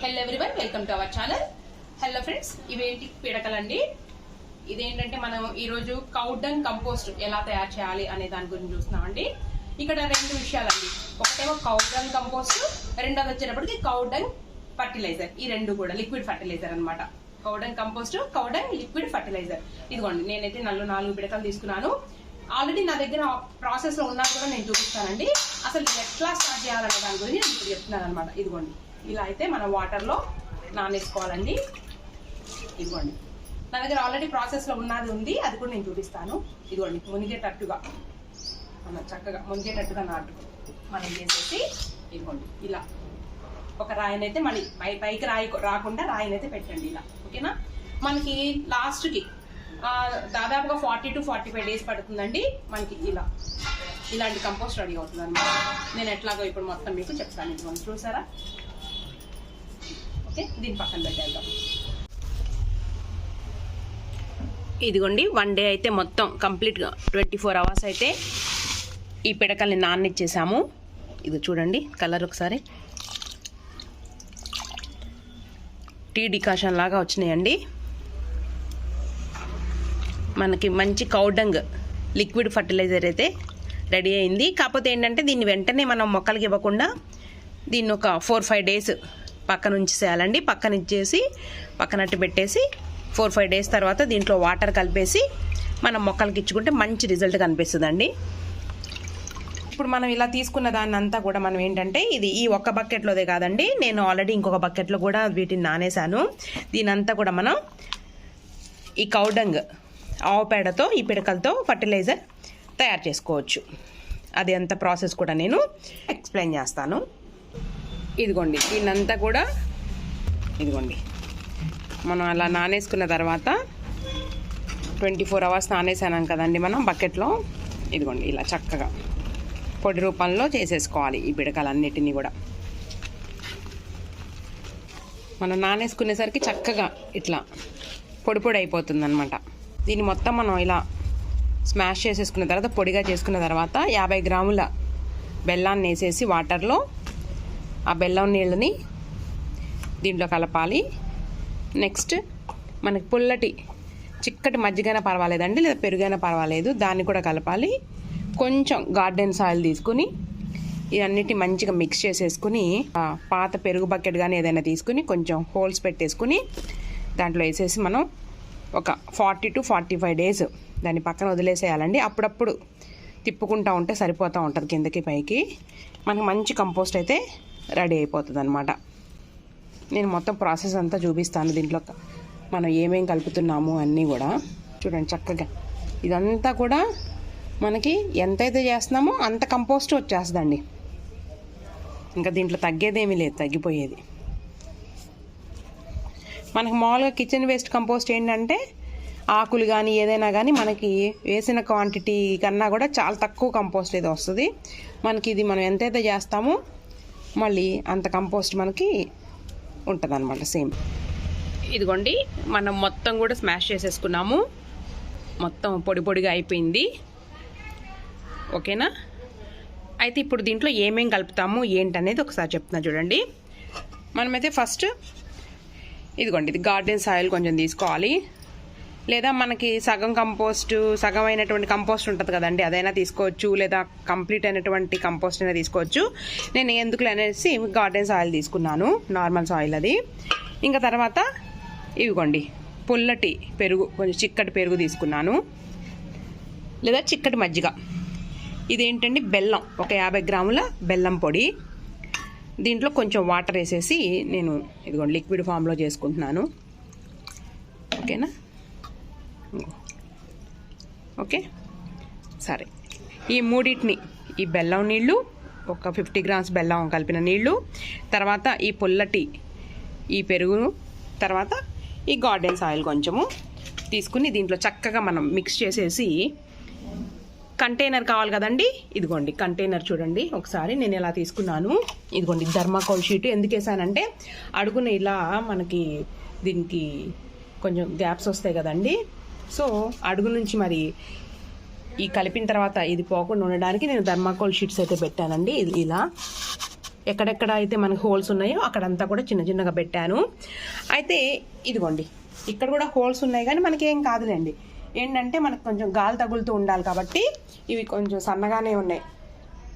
Hello everyone, welcome to our channel. Hello friends, ఇవేంటి పిడకలండి. ఇదేంటంటే మనం ఈరోజు కౌడంగ్ కంపోస్ట్ ఎలా తయారు చేయాలి అనే దాని గురించి చూస్తున్నామండి. ఇక్కడ రెండు విషయాలండి. ఒకటేమో కౌడంగ్ కంపోస్ట్, రెండోది వచ్చేటప్పటికి కౌడంగ్ ఫర్టిలైజర్. ఈ రెండు కూడా లిక్విడ్ ఫర్టిలైజర్ అనమాట. Cow dung compost, cow dung liquid fertiliser. ఇదిగోండి, నేనైతే 4 పిడకలు తీసుకున్నాను. ఆల్రెడీ నా దగ్గర ప్రాసెస్ లో ఉన్నా కూడా నేను చూపిస్తానండి. అసలు ఎట్లా స్టార్ట్ చేయాలనే దాని గురించి నేను ఇప్పుడు చెప్తున్నాను అనమాట. ఇదిగోండి, ఇలా అయితే మనం వాటర్ లో నానేసుకోవాలండి. ఇదిగోండి, నా దగ్గర ఆల్రెడీ ప్రాసెస్ లో ఉన్నది ఉంది, అది కూడా నేను చూపిస్తాను. ఇదిగోండి, మునిగేటట్టుగా మనం చక్కగా మునిగేటట్టుగా మనం చేసేసి ఇదిగోండి ఇలా ఒక రాయినైతే మళ్ళీ పైకి రాకుండా రాయినైతే పెట్టండి ఇలా. ఓకేనా? మనకి లాస్ట్ కి దాదాపుగా 40 to 45 డేస్ పడుతుందండి మనకి ఇలాంటి కంపోస్ట్ రెడీ అవుతుంది అనమాట. నేను ఎట్లాగో ఇప్పుడు మొత్తం మీకు చెప్తాను. ఇదిగోండి, చూసారా? ఓకే, దీని పక్కన పెట్టేద్దాం. ఇదిగోండి, 1 డే అయితే మొత్తం కంప్లీట్గా 24 అవర్స్ అయితే ఈ పిడకల్ని నాననిచ్చేసాము. ఇది చూడండి, కలర్ ఒకసారి టీ డికాషన్ లాగా వచ్చినాయండి. మనకి మంచి కౌడంగ్ లిక్విడ్ ఫర్టిలైజర్ అయితే రెడీ అయింది. కాకపోతే ఏంటంటే దీన్ని వెంటనే మనం మొక్కలకి ఇవ్వకుండా దీన్ని ఒక 4-5 డేస్ పక్కన ఉంచేసేయాలండి. పక్కన ఇచ్చేసి పక్కనట్టు పెట్టేసి 4-5 డేస్ తర్వాత దీంట్లో వాటర్ కలిపేసి మనం మొక్కలకి ఇచ్చుకుంటే మంచి రిజల్ట్ కనిపిస్తుందండి. ఇప్పుడు మనం ఇలా తీసుకున్న దాన్ని అంతా కూడా మనం ఏంటంటే ఈ ఒక్క బకెట్లోదే కాదండి, నేను ఆల్రెడీ ఇంకొక బకెట్లో కూడా వీటిని నానేసాను. దీనంతా కూడా మనం ఈ కౌడంగ్ ఆవు పేడతో ఈ పిడకలతో ఫర్టిలైజర్ తయారు చేసుకోవచ్చు. అది అంత ప్రాసెస్ కూడా నేను ఎక్స్ప్లెయిన్ చేస్తాను. ఇదిగోండి, దీన్నంతా కూడా ఇదిగోండి మనం అలా నానేసుకున్న తర్వాత 24 అవర్స్ నానేసాను కదండి మనం బకెట్లో. ఇదిగోండి, ఇలా చక్కగా పొడి రూపంలో చేసేసుకోవాలి ఈ పిడకలన్నిటినీ కూడా. మనం నానేసుకునేసరికి చక్కగా ఇట్లా పొడి పొడి అయిపోతుంది అనమాట. దీన్ని మొత్తం మనం ఇలా స్మాష్ చేసేసుకున్న తర్వాత పొడిగా చేసుకున్న తర్వాత 50 గ్రాముల బెల్లాన్ని వేసేసి వాటర్లో ఆ బెల్లం నీళ్ళని దీంట్లో కలపాలి. నెక్స్ట్ మనకి పుల్లటి చిక్కటి మజ్జిగైనా పర్వాలేదండి, లేదా పెరుగైనా పర్వాలేదు, దాన్ని కూడా కలపాలి. కొంచెం గార్డెన్ సాయిల్ తీసుకుని ఇవన్నిటి మంచిగా మిక్స్ చేసేసుకుని పాత పెరుగు బకెట్ కానీ ఏదైనా తీసుకుని కొంచెం హోల్స్ పెట్టేసుకుని దాంట్లో వేసేసి మనం ఒక 40 to 45 డేస్ దాన్ని పక్కన వదిలేసేయాలండి. అప్పుడప్పుడు తిప్పుకుంటూ ఉంటే సరిపోతూ ఉంటుంది కిందకి పైకి. మనకు మంచి కంపోస్ట్ అయితే రెడీ అయిపోతుంది అనమాట. నేను మొత్తం ప్రాసెస్ అంతా చూపిస్తాను. దీంట్లో మనం ఏమేం కలుపుతున్నాము అన్నీ కూడా చూడండి చక్కగా. ఇదంతా కూడా మనకి ఎంతైతే చేస్తున్నామో అంత కంపోస్ట్ వచ్చేస్తుందండి. ఇంకా దీంట్లో తగ్గేదేమీ లేదు, తగ్గిపోయేది. మనకి మామూలుగా కిచెన్ వేస్ట్ కంపోస్ట్ ఏంటంటే ఆకులు కానీ ఏదైనా కానీ మనకి వేసిన క్వాంటిటీ కన్నా కూడా చాలా తక్కువ కంపోస్ట్ అయితే వస్తుంది మనకి. ఇది మనం ఎంతైతే చేస్తామో మళ్ళీ అంత కంపోస్ట్ మనకి ఉంటుంది అనమాట సేమ్. ఇదిగోండి, మనం మొత్తం కూడా స్మాష్ చేసేసుకున్నాము. మొత్తం పొడి పొడిగా అయిపోయింది. ఓకేనా? అయితే ఇప్పుడు దీంట్లో ఏమేం కలుపుతాము ఏంటనేది ఒకసారి చెప్తున్నా చూడండి. మనమైతే ఫస్ట్ ఇదిగోండి, ఇది గార్డెన్ సాయిల్ కొంచెం తీసుకోవాలి, లేదా మనకి సగం కంపోస్ట్ సగం అయినటువంటి కంపోస్ట్ ఉంటుంది కదండి, అదైనా తీసుకోవచ్చు, లేదా కంప్లీట్ అయినటువంటి కంపోస్ట్ అయినా తీసుకోవచ్చు. నేను ఎందుకు అనేసి గార్డెన్ సాయిల్ తీసుకున్నాను, నార్మల్ సాయిల్ అది. ఇంకా తర్వాత ఇవిగోండి పుల్లటి పెరుగు, కొంచెం చిక్కటి పెరుగు తీసుకున్నాను, లేదా చిక్కటి మజ్జిగ. ఇదేంటండి బెల్లం, ఒక 50 గ్రాముల బెల్లం పొడి. దీంట్లో కొంచెం వాటర్ వేసేసి నేను ఇదిగోండి లిక్విడ్ ఫామ్లో చేసుకుంటున్నాను. ఓకేనా? ఓకే, సరే. ఈ మూడింటిని, ఈ బెల్లం నీళ్ళు, ఒక 50 గ్రామ్స్ బెల్లం కలిపిన నీళ్ళు, తర్వాత ఈ పుల్లటి ఈ పెరుగును, తర్వాత ఈ గార్డెన్ సాయిల్ కొంచెము తీసుకుని దీంట్లో చక్కగా మనం మిక్స్ చేసేసి కంటైనర్ కావాలి కదండి. ఇదిగోండి కంటైనర్ చూడండి ఒకసారి నేను ఎలా తీసుకున్నాను. ఇదిగోండి థర్మాకోల్ షీట్. ఎందుకు వేసానంటే అడుగున ఇలా మనకి దీనికి కొంచెం గ్యాప్స్ వస్తాయి కదండి. సో అడుగు నుంచి మరి ఈ కలిపిన తర్వాత ఇది పోకుండా ఉండడానికి నేను థర్మాకోల్ షీట్స్ అయితే పెట్టానండి. ఇలా ఎక్కడెక్కడ అయితే మనకి హోల్స్ ఉన్నాయో అక్కడంతా కూడా చిన్న చిన్నగా పెట్టాను. అయితే ఇదిగోండి ఇక్కడ కూడా హోల్స్ ఉన్నాయి కానీ మనకి ఏం కాదులేండి. ఏంటంటే మనకు కొంచెం గాలి తగులుతూ ఉండాలి కాబట్టి ఇవి కొంచెం సన్నగానే ఉన్నాయి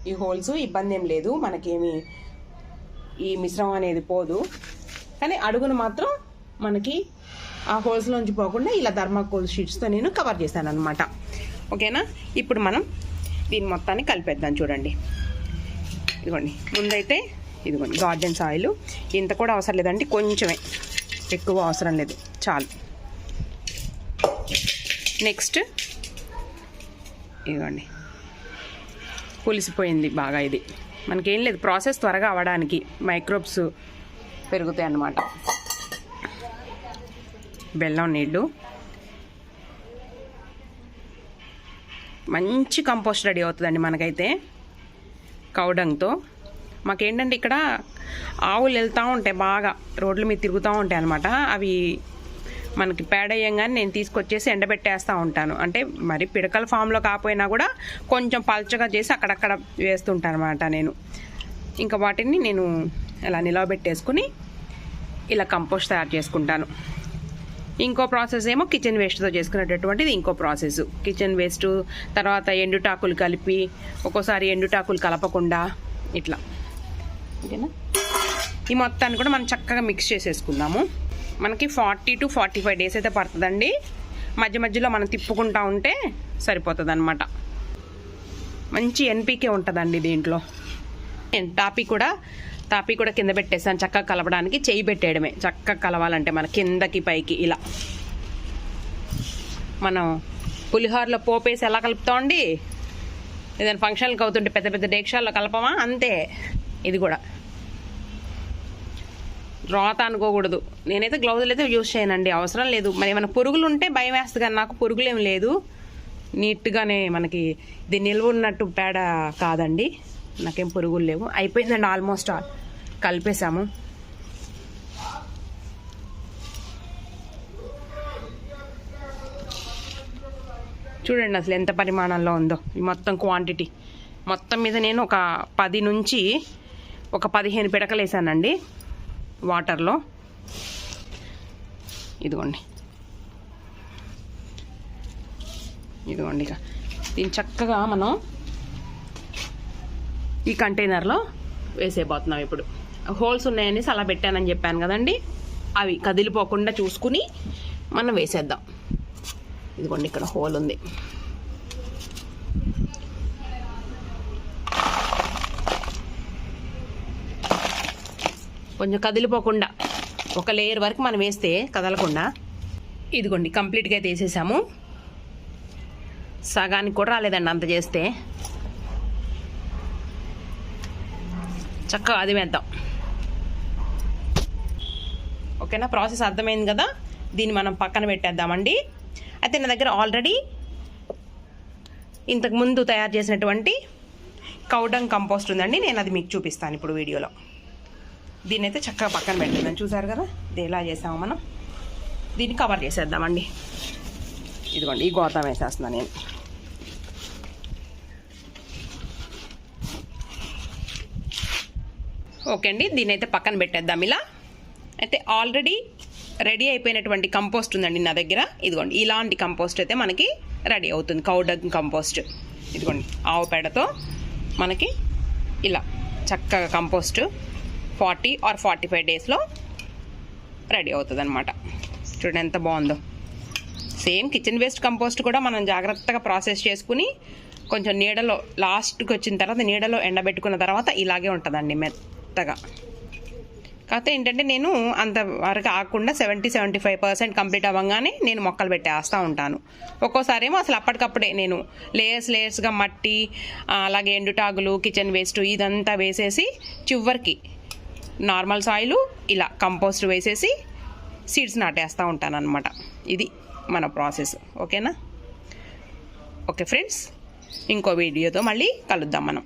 ఈ హోల్స్. ఇబ్బంది ఏం లేదు, మనకేమి ఈ మిశ్రమం అనేది పోదు. కానీ అడుగును మాత్రం మనకి ఆ హోల్స్లోంచి పోకుండా ఇలా థర్మాకోల్ షీట్స్తో నేను కవర్ చేశాను అనమాట. ఓకేనా, ఇప్పుడు మనం దీని మొత్తాన్ని కలిపేద్దాం. చూడండి ఇదిగోండి, ముందైతే ఇదిగోండి గార్డెన్స్ ఆయిల్. ఇంత కూడా అవసరం లేదండి, కొంచెమే, ఎక్కువ అవసరం లేదు, చాలు. నెక్స్ట్ ఇదిగోండి పులిసిపోయింది బాగా. ఇది మనకేం లేదు, ప్రాసెస్ త్వరగా అవ్వడానికి మైక్రోబ్స్ పెరుగుతాయి అన్నమాట. బెల్లం నీళ్ళు, మంచి కంపోస్ట్ రెడీ అవుతుందండి మనకైతే కౌడంగ్తో. మాకేంటంటే ఇక్కడ ఆవులు వెళ్తూ ఉంటాయి, బాగా రోడ్ల మీద తిరుగుతూ ఉంటాయి అన్నమాట. అవి మనకి పేడ అయ్యంగానే నేను తీసుకొచ్చేసి ఎండబెట్టేస్తూ ఉంటాను. అంటే మరి పిడకల ఫామ్లో కాకపోయినా కూడా కొంచెం పల్చగా చేసి అక్కడక్కడ వేస్తుంటాను అనమాట నేను. ఇంకా వాటిని నేను ఇలా నిలవబెట్టేసుకుని ఇలా కంపోస్ట్ తయారు చేసుకుంటాను. ఇంకో ప్రాసెస్ ఏమో కిచెన్ వేస్ట్తో చేసుకునేటటువంటిది ఇంకో ప్రాసెస్. కిచెన్ వేస్ట్ తర్వాత ఎండుటాకులు కలిపి, ఒక్కోసారి ఎండుటాకులు కలపకుండా ఇట్లా. ఓకేనా, ఈ మొత్తాన్ని కూడా మనం చక్కగా మిక్స్ చేసేసుకుందాము. మనకి 40 to 45 days అయితే పడుతుందండి. మధ్య మధ్యలో మనం తిప్పుకుంటూ ఉంటే సరిపోతుంది అనమాట. మంచి ఎన్పీకే ఉంటుందండి దీంట్లో. టాపీ కూడా కింద పెట్టేసాను చక్కగా కలపడానికి. చేయి పెట్టేయడమే చక్కగా కలవాలంటే మన కిందకి పైకి ఇలా. మనం పులిహోరలో పోపేసి ఎలా కలుపుతామండి, ఏదైనా ఫంక్షన్కి అవుతుంటే పెద్ద పెద్ద డేక్షాల్లో కలపమా, అంతే ఇది కూడా. రోత అనుకోకూడదు. నేనైతే గ్లౌజులు అయితే యూజ్ చేయనండి, అవసరం లేదు. మరి ఏమైనా పురుగులు ఉంటే భయం వేస్తుంది, కానీ నాకు పురుగులు ఏం లేదు. నీట్గానే మనకి ఇది నిల్వ ఉన్నట్టు పేడ కాదండి, నాకేం పురుగులు లేవు. అయిపోయిందండి, ఆల్మోస్ట్ ఆల్ కలిపేసాము. చూడండి అసలు ఎంత పరిమాణంలో ఉందో ఈ మొత్తం క్వాంటిటీ. మొత్తం మీద నేను ఒక 10 నుంచి 15 పిడకలు వేసానండి వాటర్లో. ఇదిగోండి ఇక దీన్ని చక్కగా మనం ఈ కంటైనర్లో వేసేయబోతున్నాం. ఇప్పుడు హోల్స్ ఉన్నాయనేసి అలా పెట్టానని చెప్పాను కదండి, అవి కదిలిపోకుండా చూసుకుని మనం వేసేద్దాం. ఇదిగోండి ఇక్కడ హోల్ ఉంది. కొంచెం కదిలిపోకుండా ఒక లేయర్ వరకు మనం వేస్తే కదలకుండా. ఇదిగోండి కంప్లీట్గా అయితే వేసేసాము. సగానికి కూడా రాలేదండి అంత చేస్తే. చక్కగా అది వేద్దాం. ఓకేనా, ప్రాసెస్ అర్థమైంది కదా. దీన్ని మనం పక్కన పెట్టేద్దామండి. అయితే నా దగ్గర ఆల్రెడీ ఇంతకుముందు తయారు చేసినటువంటి కౌడంగ్ కంపోస్ట్ ఉందండి, నేను అది మీకు చూపిస్తాను ఇప్పుడు వీడియోలో. దీన్ని అయితే చక్కగా పక్కన పెట్టేద్దాం. చూసారు కదా ఇది ఎలా చేసాము మనం. దీన్ని కవర్ చేసేద్దామండి. ఇదిగోండి ఈ గోతం వేసేస్తున్నాను నేను. ఓకే అండి, దీన్ని అయితే పక్కన పెట్టేద్దాం ఇలా. అయితే ఆల్రెడీ రెడీ అయిపోయినటువంటి కంపోస్ట్ ఉందండి నా దగ్గర. ఇదిగోండి ఇలాంటి కంపోస్ట్ అయితే మనకి రెడీ అవుతుంది, కౌడంగ్ కంపోస్ట్. ఇదిగోండి ఆవు పేడతో మనకి ఇలా చక్కగా కంపోస్ట్ 40 or 45 డేస్లో రెడీ అవుతుంది అనమాట. చూడండి ఎంత బాగుందో. సేమ్ కిచెన్ వేస్ట్ కంపోస్ట్ కూడా మనం జాగ్రత్తగా ప్రాసెస్ చేసుకుని కొంచెం నీడలో లాస్ట్కి వచ్చిన తర్వాత నీడలో ఎండబెట్టుకున్న తర్వాత ఇలాగే ఉంటుందండి మెత్తగా. కాకపోతే ఏంటంటే నేను అంతవరకు ఆకుండా 70-75% కంప్లీట్ అవ్వగానే నేను మొక్కలు పెట్టేస్తూ ఉంటాను. ఒక్కోసారి ఏమో అసలు అప్పటికప్పుడే నేను లేయర్స్గా మట్టి, అలాగే ఎండుటాగులు, కిచెన్ వేస్ట్ ఇదంతా వేసేసి చివరికి నార్మల్ సాయిలు ఇలా కంపోస్ట్ వేసేసి సీడ్స్ నాటేస్తూ ఉంటాను అనమాట. ఇది మన ప్రాసెస్. ఓకేనా. ఓకే ఫ్రెండ్స్, ఇంకో వీడియోతో మళ్ళీ కలుద్దాం మనం.